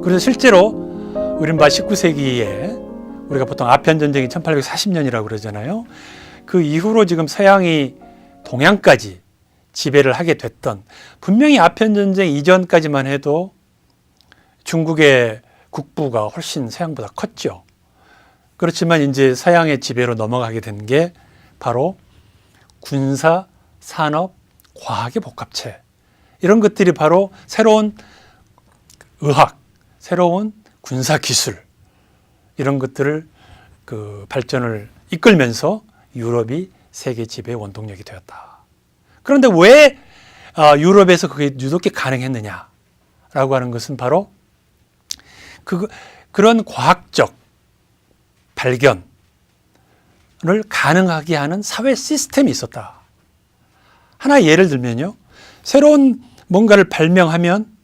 그래서 실제로 우리는 19세기에 우리가 보통 아편 전쟁이 1840년이라고 그러잖아요. 그 이후로 지금 서양이 동양까지 지배를 하게 됐던, 분명히 아편 전쟁 이전까지만 해도 중국의 국부가 훨씬 서양보다 컸죠. 그렇지만 이제 서양의 지배로 넘어가게 된 게 바로 군사, 산업, 과학의 복합체, 이런 것들이 바로 새로운 의학, 새로운 군사 기술, 이런 것들을 그 발전을 이끌면서 유럽이 세계 지배의 원동력이 되었다. 그런데 왜 유럽에서 그게 유독히 가능했느냐라고 하는 것은 바로 그런 과학적 발견을 가능하게 하는 사회 시스템이 있었다. 하나 예를 들면요, 새로운 뭔가를 발명하면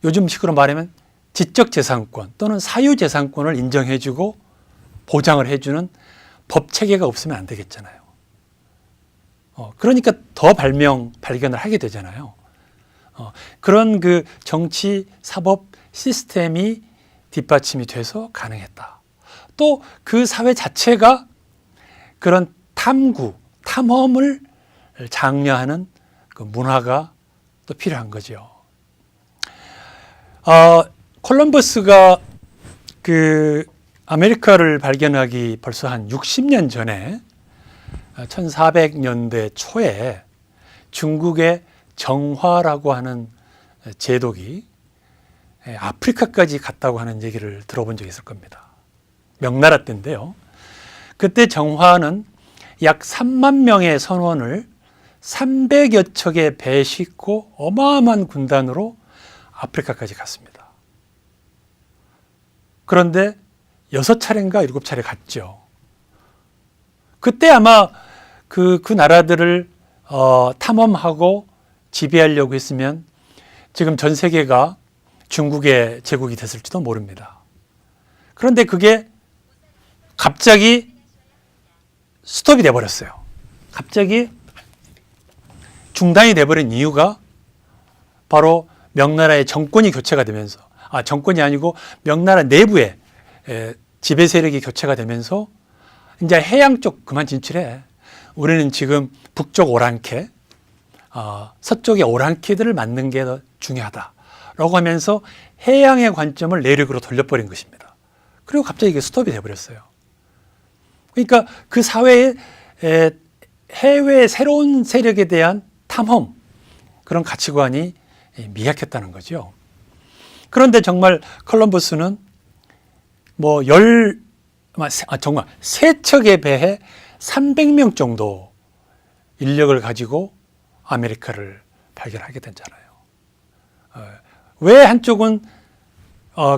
요즘식으로 말하면 지적재산권 또는 사유재산권을 인정해주고 보장을 해주는 법체계가 없으면 안 되겠잖아요. 그러니까 더 발견을 하게 되잖아요. 그런 그 정치, 사법 시스템이 뒷받침이 돼서 가능했다. 또 그 사회 자체가 그런 탐구, 탐험을 장려하는 그 문화가 또 필요한 거죠. 콜럼버스가 그 아메리카를 발견하기 벌써 한 60년 전에 1400년대 초에 중국의 정화라고 하는 제독이 아프리카까지 갔다고 하는 얘기를 들어본 적이 있을 겁니다. 명나라 때인데요. 그때 정화는 약 3만 명의 선원을 300여 척의 배에 싣고 어마어마한 군단으로 아프리카까지 갔습니다. 그런데 6차례인가 7차례 갔죠. 그때 아마 그 나라들을 탐험하고 지배하려고 했으면 지금 전 세계가 중국의 제국이 됐을지도 모릅니다. 그런데 그게 갑자기 스톱이 돼버렸어요. 갑자기 중단이 돼버린 이유가 바로 명나라의 정권이 교체가 되면서, 정권이 아니고 명나라 내부에 지배 세력이 교체가 되면서 이제 해양 쪽 그만 진출해. 우리는 지금 북쪽 오랑캐, 서쪽의 오랑캐들을 맞는 게 더 중요하다라고 하면서 해양의 관점을 내륙으로 돌려버린 것입니다. 그리고 갑자기 이게 스톱이 돼버렸어요. 그러니까 그 사회의 해외의 새로운 세력에 대한 탐험, 그런 가치관이 미약했다는 거죠. 그런데 정말 콜럼버스는 정말 3척의 배에 300명 정도 인력을 가지고 아메리카를 발견하게 됐잖아요. 왜 한쪽은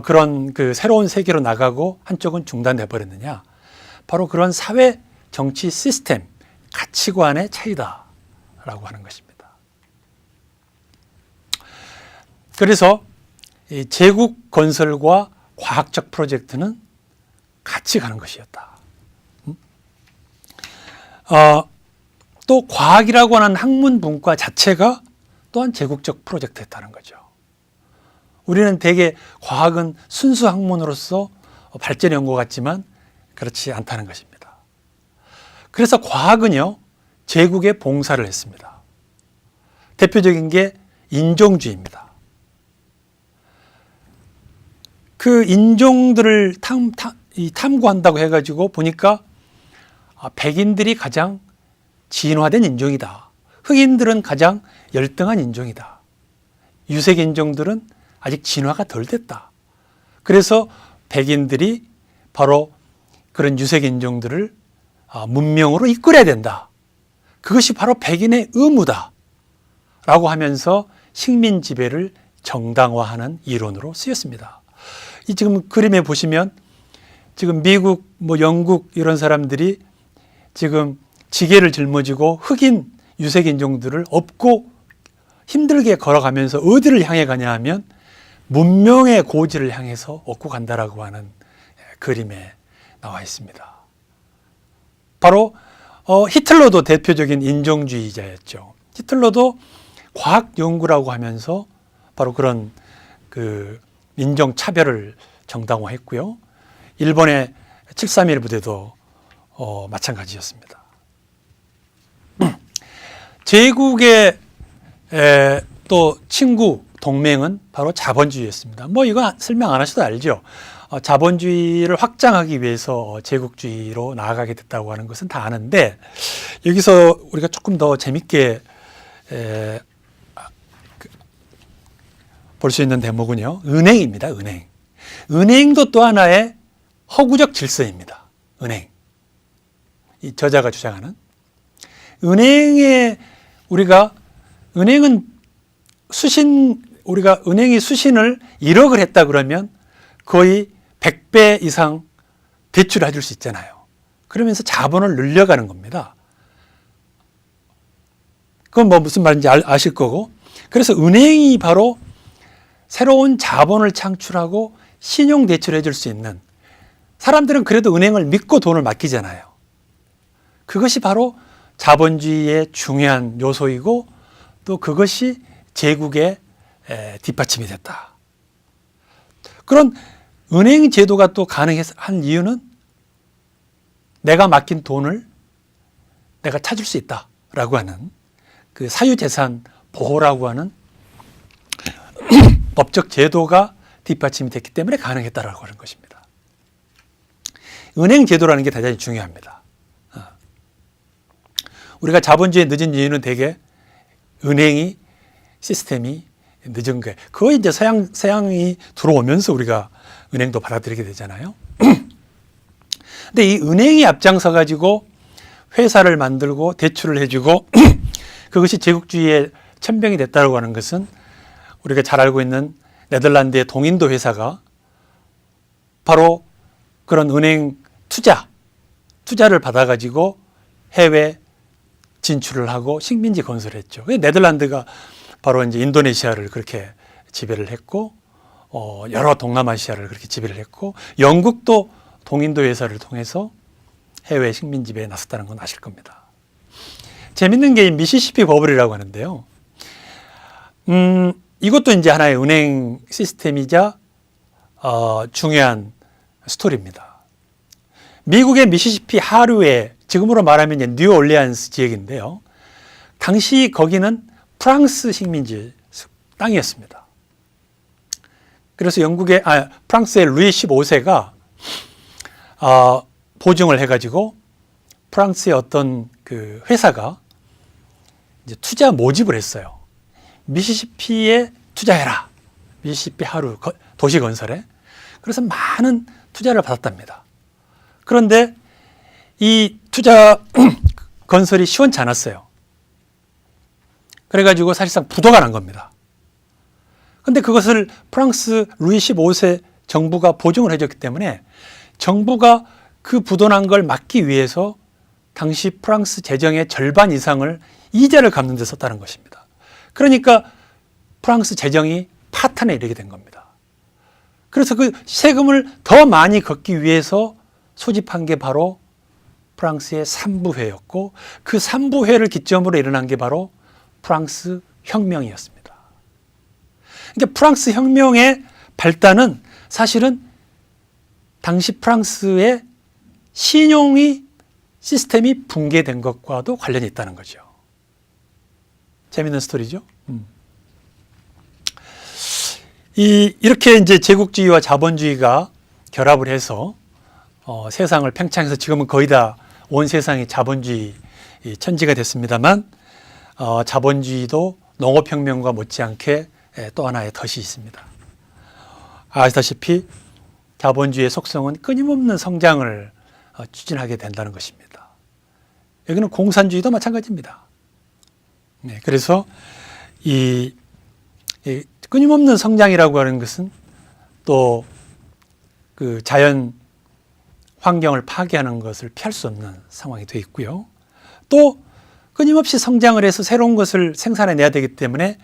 그런 그 새로운 세계로 나가고 한쪽은 중단돼 버렸느냐? 바로 그런 사회 정치 시스템, 가치관의 차이다라고 하는 것입니다. 그래서 이 제국 건설과 과학적 프로젝트는 같이 가는 것이었다. 또 과학이라고 하는 학문 분과 자체가 또한 제국적 프로젝트였다는 거죠. 우리는 대개 과학은 순수 학문으로서 발전해 온 것 같지만 그렇지 않다는 것입니다. 그래서 과학은요, 제국에 봉사를 했습니다. 대표적인 게 인종주의입니다. 그 인종들을 탐구한다고 해가지고 보니까 백인들이 가장 진화된 인종이다. 흑인들은 가장 열등한 인종이다. 유색 인종들은 아직 진화가 덜 됐다. 그래서 백인들이 바로 그런 유색 인종들을 문명으로 이끌어야 된다. 그것이 바로 백인의 의무다. 라고 하면서 식민 지배를 정당화하는 이론으로 쓰였습니다. 이 지금 그림에 보시면 지금 미국, 영국 이런 사람들이 지금 지게를 짊어지고 흑인 유색 인종들을 업고 힘들게 걸어가면서 어디를 향해 가냐 하면 문명의 고지를 향해서 업고 간다라고 하는 그림에 나와 있습니다. 바로 히틀러도 대표적인 인종주의자였죠. 히틀러도 과학 연구라고 하면서 바로 그런 그 민족 차별을 정당화했고요. 일본의 731 부대도 마찬가지였습니다. 제국의 또 친구 동맹은 바로 자본주의였습니다. 뭐 이건 설명 안 하셔도 알죠. 자본주의를 확장하기 위해서 제국주의로 나아가게 됐다고 하는 것은 다 아는데, 여기서 우리가 조금 더 재밌게 볼 수 있는 대목은요, 은행입니다. 은행. 은행도 또 하나의 허구적 질서입니다. 은행. 이 저자가 주장하는. 은행은 우리가 은행이 수신을 1억을 했다 그러면 거의 100배 이상 대출을 해줄 수 있잖아요. 그러면서 자본을 늘려가는 겁니다. 그건 뭐 무슨 말인지 아실 거고. 그래서 은행이 바로 새로운 자본을 창출하고 신용 대출을 해줄 수 있는, 사람들은 그래도 은행을 믿고 돈을 맡기잖아요. 그것이 바로 자본주의의 중요한 요소이고, 또 그것이 제국의 뒷받침이 됐다. 그런 은행 제도가 또 가능한 이유는 내가 맡긴 돈을 내가 찾을 수 있다라고 하는 그 사유재산 보호라고 하는 법적 제도가 뒷받침이 됐기 때문에 가능했다라고 하는 것입니다. 은행 제도라는 게 대단히 중요합니다. 우리가 자본주의에 늦은 이유는 대개 은행이 시스템이 늦은 거예요. 그거 이제 서양이 들어오면서 우리가 은행도 받아들이게 되잖아요. 근데 이 은행이 앞장서 가지고 회사를 만들고 대출을 해주고 그것이 제국주의의 천병이 됐다고 하는 것은 우리가 잘 알고 있는 네덜란드의 동인도 회사가 바로 그런 은행 투자를 받아가지고 해외 진출을 하고 식민지 건설을 했죠. 네덜란드가 바로 이제 인도네시아를 그렇게 지배를 했고, 여러 동남아시아를 그렇게 지배를 했고, 영국도 동인도 회사를 통해서 해외 식민 지배에 나섰다는 건 아실 겁니다. 재밌는 게 미시시피 버블이라고 하는데요. 이것도 이제 하나의 은행 시스템이자 중요한 스토리입니다. 미국의 미시시피 하류에, 지금으로 말하면 이제 뉴올리안스 지역인데요. 당시 거기는 프랑스 식민지 땅이었습니다. 그래서 프랑스의 루이 15세가 보증을 해가지고 프랑스의 어떤 그 회사가 이제 투자 모집을 했어요. 미시시피에 투자해라. 미시시피 하류 도시 건설에. 그래서 많은 투자를 받았답니다. 그런데 이 투자 건설이 시원치 않았어요. 그래가지고 사실상 부도가 난 겁니다. 그런데 그것을 프랑스 루이 15세 정부가 보증을 해줬기 때문에 정부가 그 부도난 걸 막기 위해서 당시 프랑스 재정의 절반 이상을 이자를 갚는 데 썼다는 것입니다. 그러니까 프랑스 재정이 파탄에 이르게 된 겁니다. 그래서 그 세금을 더 많이 걷기 위해서 소집한 게 바로 프랑스의 삼부회였고, 그 삼부회를 기점으로 일어난 게 바로 프랑스 혁명이었습니다. 그러니까 프랑스 혁명의 발단은 사실은 당시 프랑스의 시스템이 붕괴된 것과도 관련이 있다는 거죠. 재밌는 스토리죠. 이렇게 이제 제국주의와 자본주의가 결합을 해서 세상을 팽창해서 지금은 거의 다 온 세상이 자본주의 천지가 됐습니다만, 자본주의도 농업혁명과 못지않게 또 하나의 덫이 있습니다. 아시다시피 자본주의의 속성은 끊임없는 성장을 추진하게 된다는 것입니다. 여기는 공산주의도 마찬가지입니다. 네, 그래서 이 끊임없는 성장이라고 하는 것은 또 그 자연 환경을 파괴하는 것을 피할 수 없는 상황이 되어 있고요. 또 끊임없이 성장을 해서 새로운 것을 생산해내야 되기 때문에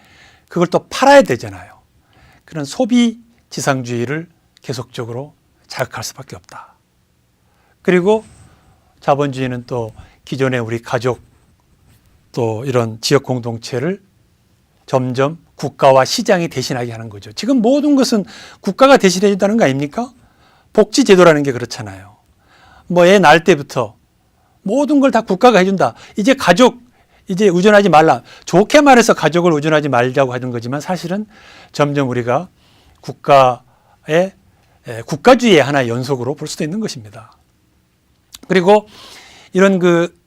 그걸 또 팔아야 되잖아요. 그런 소비 지상주의를 계속적으로 자극할 수밖에 없다. 그리고 자본주의는 또 기존의 우리 가족 또 이런 지역 공동체를 점점 국가와 시장이 대신하게 하는 거죠. 지금 모든 것은 국가가 대신해 준다는 거 아닙니까? 복지제도라는 게 그렇잖아요. 뭐 애 낳을 때부터 모든 걸 다 국가가 해준다. 이제 가족 이제 의존하지 말라. 좋게 말해서 가족을 의존하지 말자고 하는 거지만 사실은 점점 우리가 국가주의의 하나의 연속으로 볼 수도 있는 것입니다. 그리고 이런 그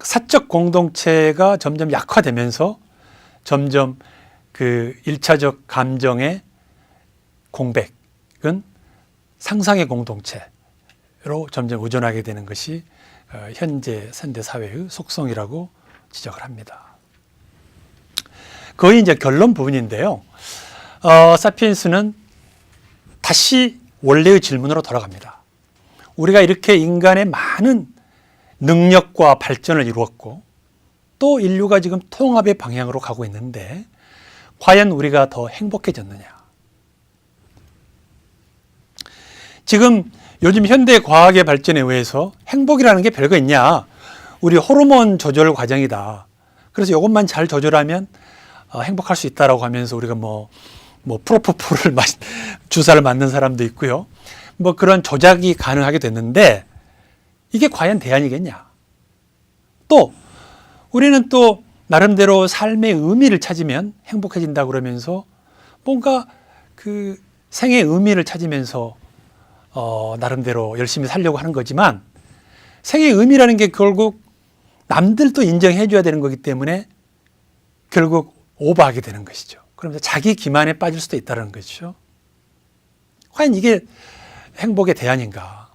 사적 공동체가 점점 약화되면서 점점 그 1차적 감정의 공백은 상상의 공동체로 점점 의존하게 되는 것이 현재 사회의 속성이라고 지적을 합니다. 거의 이제 결론 부분인데요. 사피엔스는 다시 원래의 질문으로 돌아갑니다. 우리가 이렇게 인간의 많은 능력과 발전을 이루었고 또 인류가 지금 통합의 방향으로 가고 있는데 과연 우리가 더 행복해졌느냐? 지금 요즘 현대 과학의 발전에 의해서 행복이라는 게 별거 있냐? 우리 호르몬 조절 과정이다. 그래서 이것만 잘 조절하면 행복할 수 있다라고 하면서 우리가 뭐 프로포폴을 주사를 맞는 사람도 있고요. 뭐 그런 조작이 가능하게 됐는데 이게 과연 대안이겠냐? 또 우리는 또 나름대로 삶의 의미를 찾으면 행복해진다 그러면서 뭔가 그 생의 의미를 찾으면서 나름대로 열심히 살려고 하는 거지만 생의 의미라는 게 결국 남들도 인정해 줘야 되는 거기 때문에 결국 오버하게 되는 것이죠. 그러면서 자기 기만에 빠질 수도 있다는 것이죠. 과연 이게 행복의 대안인가?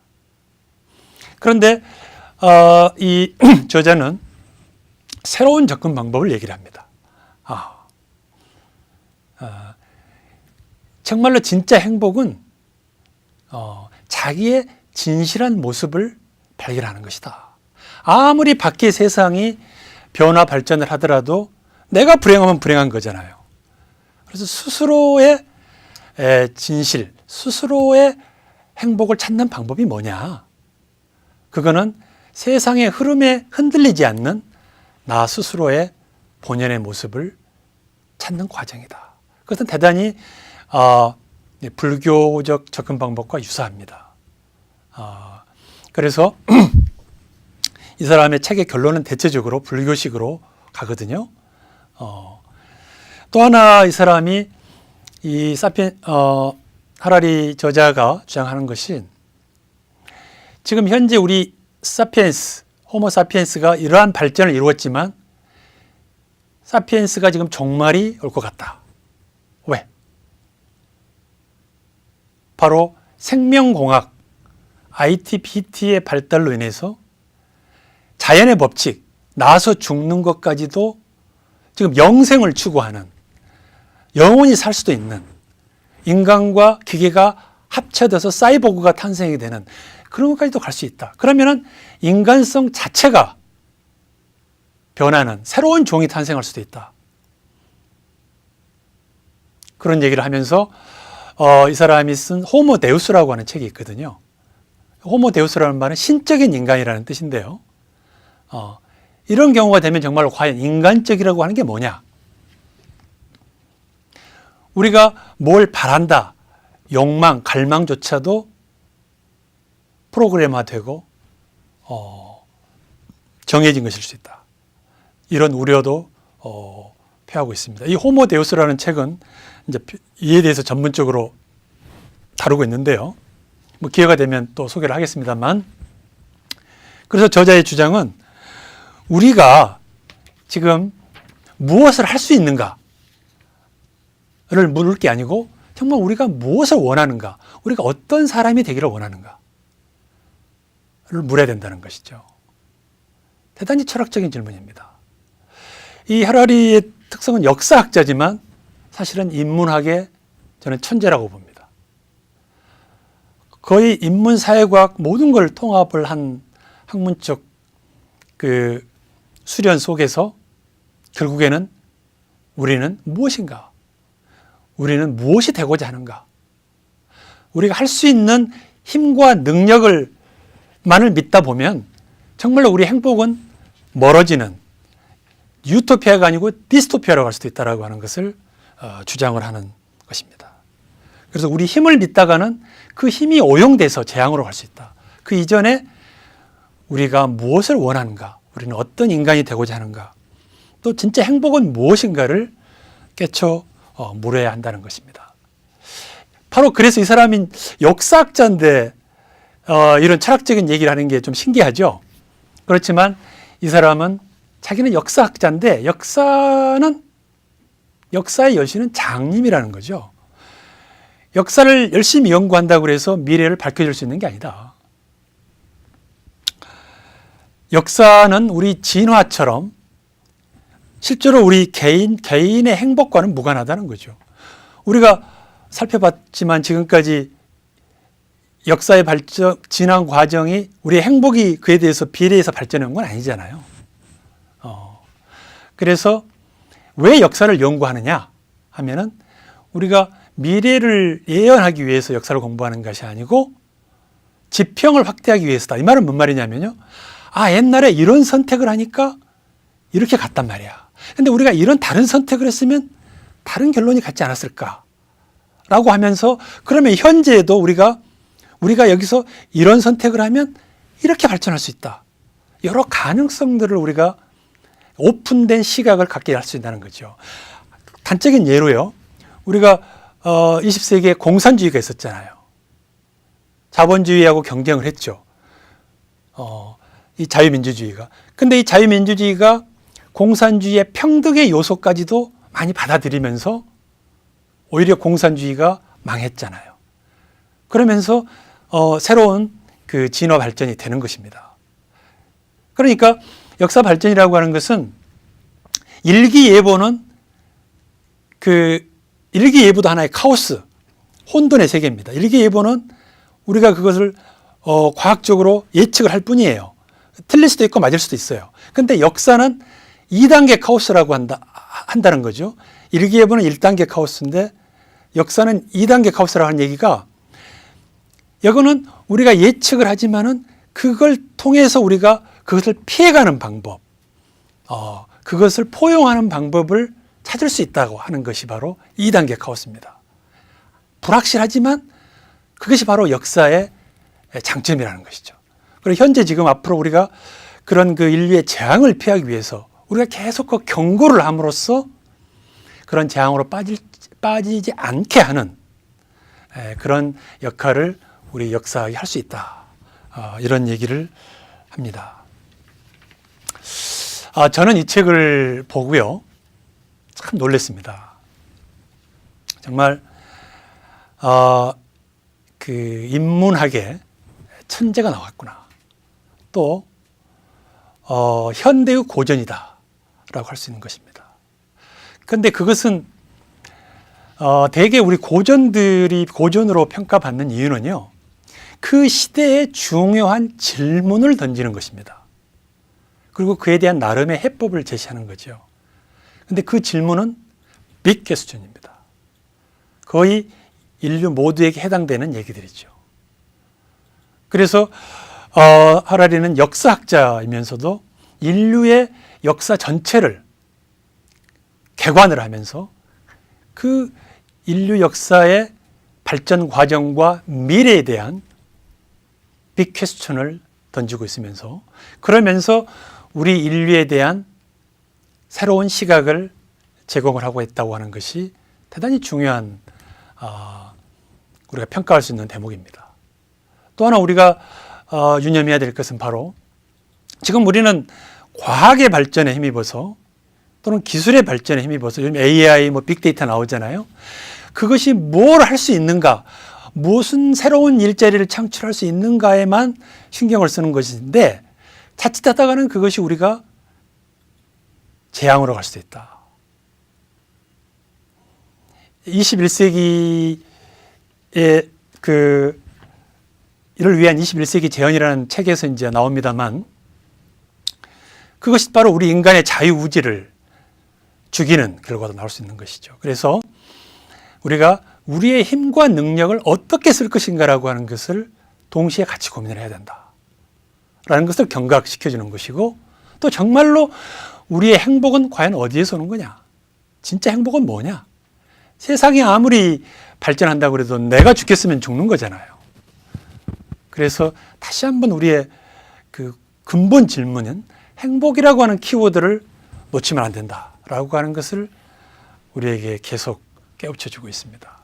그런데 이 저자는 새로운 접근 방법을 얘기를 합니다. 정말로 진짜 행복은 자기의 진실한 모습을 발견하는 것이다. 아무리 밖의 세상이 변화 발전을 하더라도 내가 불행하면 불행한 거잖아요. 그래서 스스로의 진실, 스스로의 행복을 찾는 방법이 뭐냐? 그거는 세상의 흐름에 흔들리지 않는 나 스스로의 본연의 모습을 찾는 과정이다. 그것은 대단히 불교적 접근 방법과 유사합니다. 그래서 이 사람의 책의 결론은 대체적으로 불교식으로 가거든요. 또 하나 이 사람이 이 하라리 저자가 주장하는 것이 지금 현재 우리 호모 사피엔스가 이러한 발전을 이루었지만 사피엔스가 지금 종말이 올 것 같다. 왜? 바로 생명공학, ITBT의 발달로 인해서 자연의 법칙, 나서 죽는 것까지도 지금 영생을 추구하는, 영원히 살 수도 있는 인간과 기계가 합쳐져서 사이보그가 탄생이 되는 그런 것까지도 갈 수 있다. 그러면은 인간성 자체가 변하는 새로운 종이 탄생할 수도 있다. 그런 얘기를 하면서 이 사람이 쓴 호모 데우스라고 하는 책이 있거든요. 호모 데우스라는 말은 신적인 인간이라는 뜻인데요. 이런 경우가 되면 정말로 과연 인간적이라고 하는 게 뭐냐? 우리가 뭘 바란다, 욕망, 갈망조차도 프로그램화되고 정해진 것일 수 있다. 이런 우려도 표하고 있습니다. 이 호모 데우스라는 책은 이제 이에 대해서 전문적으로 다루고 있는데요. 뭐 기회가 되면 또 소개를 하겠습니다만, 그래서 저자의 주장은 우리가 지금 무엇을 할 수 있는가를 물을 게 아니고 정말 우리가 무엇을 원하는가, 우리가 어떤 사람이 되기를 원하는가를 물어야 된다는 것이죠. 대단히 철학적인 질문입니다. 이 하라리의 특성은 역사학자지만 사실은 인문학의 저는 천재라고 봅니다. 거의 인문사회과학 모든 걸 통합을 한 학문적 그 수련 속에서 결국에는 우리는 무엇인가? 우리는 무엇이 되고자 하는가? 우리가 할 수 있는 힘과 능력을 만을 믿다 보면 정말로 우리 행복은 멀어지는 유토피아가 아니고 디스토피아로 갈 수도 있다라고 하는 것을 주장을 하는 것입니다. 그래서 우리 힘을 믿다가는 그 힘이 오용돼서 재앙으로 갈 수 있다. 그 이전에 우리가 무엇을 원하는가, 우리는 어떤 인간이 되고자 하는가, 또 진짜 행복은 무엇인가를 깨쳐 물어야 한다는 것입니다. 바로 그래서 이 사람이 역사학자인데 이런 철학적인 얘기를 하는 게 좀 신기하죠. 그렇지만 이 사람은 자기는 역사학자인데 역사의 여신은 장님이라는 거죠. 역사를 열심히 연구한다고 해서 미래를 밝혀줄 수 있는 게 아니다. 역사는 우리 진화처럼 실제로 우리 개인의 행복과는 무관하다는 거죠. 우리가 살펴봤지만 지금까지 역사의 진화 과정이 우리의 행복이 그에 대해서 비례해서 발전한 건 아니잖아요. 그래서 왜 역사를 연구하느냐 하면은 우리가 미래를 예언하기 위해서 역사를 공부하는 것이 아니고 지평을 확대하기 위해서다. 이 말은 뭔 말이냐면요. 옛날에 이런 선택을 하니까 이렇게 갔단 말이야. 근데 우리가 이런 다른 선택을 했으면 다른 결론이 같지 않았을까? 라고 하면서 그러면 현재에도 우리가 여기서 이런 선택을 하면 이렇게 발전할 수 있다. 여러 가능성들을 우리가 오픈된 시각을 갖게 할 수 있다는 거죠. 단적인 예로요. 우리가 20세기에 공산주의가 있었잖아요. 자본주의하고 경쟁을 했죠. 이 자유민주주의가. 근데 이 자유민주주의가 공산주의의 평등의 요소까지도 많이 받아들이면서 오히려 공산주의가 망했잖아요. 그러면서 새로운 그 진화 발전이 되는 것입니다. 그러니까 역사 발전이라고 하는 것은 일기예보는 일기예보도 하나의 카오스, 혼돈의 세계입니다. 일기예보는 우리가 그것을 과학적으로 예측을 할 뿐이에요. 틀릴 수도 있고 맞을 수도 있어요. 근데 역사는 2단계 카오스라고 한다는 거죠. 일기예보는 1단계 카오스인데 역사는 2단계 카오스라고 하는 얘기가 이거는 우리가 예측을 하지만은 그걸 통해서 우리가 그것을 피해가는 방법, 그것을 포용하는 방법을 찾을 수 있다고 하는 것이 바로 2단계 카오스입니다. 불확실하지만 그것이 바로 역사의 장점이라는 것이죠. 그리고 현재 지금 앞으로 우리가 그런 그 인류의 재앙을 피하기 위해서 우리가 계속 그 경고를 함으로써 그런 재앙으로 빠지지 않게 하는 그런 역할을 우리 역사학이 할 수 있다. 이런 얘기를 합니다. 저는 이 책을 보고요. 참 놀랐습니다. 정말 그 인문학에 천재가 나왔구나. 또 현대의 고전이다 라고 할 수 있는 것입니다. 그런데 그것은 대개 우리 고전들이 고전으로 평가받는 이유는요. 그 시대에 중요한 질문을 던지는 것입니다. 그리고 그에 대한 나름의 해법을 제시하는 거죠. 그런데 그 질문은 빅 퀘스천입니다. 거의 인류 모두에게 해당되는 얘기들이죠. 그래서 하라리는 역사학자이면서도 인류의 역사 전체를 개관을 하면서 그 인류 역사의 발전 과정과 미래에 대한 빅 퀘스천을 던지고 있으면서 그러면서 우리 인류에 대한 새로운 시각을 제공을 하고 있다고 하는 것이 대단히 중요한 우리가 평가할 수 있는 대목입니다. 또 하나 우리가 유념해야 될 것은 바로 지금 우리는 과학의 발전에 힘입어서 또는 기술의 발전에 힘입어서 요즘 AI, 빅데이터 나오잖아요. 그것이 뭘 할 수 있는가, 무슨 새로운 일자리를 창출할 수 있는가에만 신경을 쓰는 것인데 자칫하다가는 그것이 우리가 재앙으로 갈 수도 있다. 21세기에 이를 위한 21세기 재현이라는 책에서 이제 나옵니다만 그것이 바로 우리 인간의 자유의지를 죽이는 결과도 나올 수 있는 것이죠. 그래서 우리가 우리의 힘과 능력을 어떻게 쓸 것인가라고 하는 것을 동시에 같이 고민을 해야 된다라는 것을 경각시켜주는 것이고 또 정말로 우리의 행복은 과연 어디에서 오는 거냐? 진짜 행복은 뭐냐? 세상이 아무리 발전한다고 그래도 내가 죽겠으면 죽는 거잖아요. 그래서 다시 한번 우리의 그 근본 질문은 행복이라고 하는 키워드를 놓치면 안 된다라고 하는 것을 우리에게 계속 깨우쳐주고 있습니다.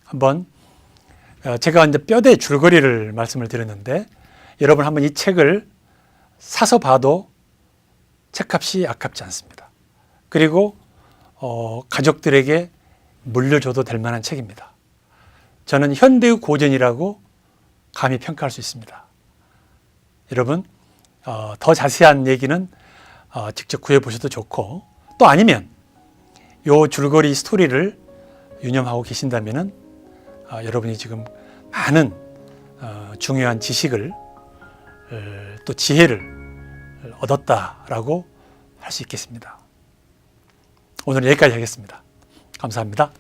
한번 제가 이제 뼈대 줄거리를 말씀을 드렸는데 여러분 한번 이 책을 사서 봐도 책값이 아깝지 않습니다. 그리고 가족들에게 물려줘도 될 만한 책입니다. 저는 현대의 고전이라고 감히 평가할 수 있습니다. 여러분 더 자세한 얘기는 직접 구해보셔도 좋고 또 아니면 요 줄거리 스토리를 유념하고 계신다면은 여러분이 지금 많은 중요한 지식을 또 지혜를 얻었다라고 할 수 있겠습니다. 오늘 여기까지 하겠습니다. 감사합니다.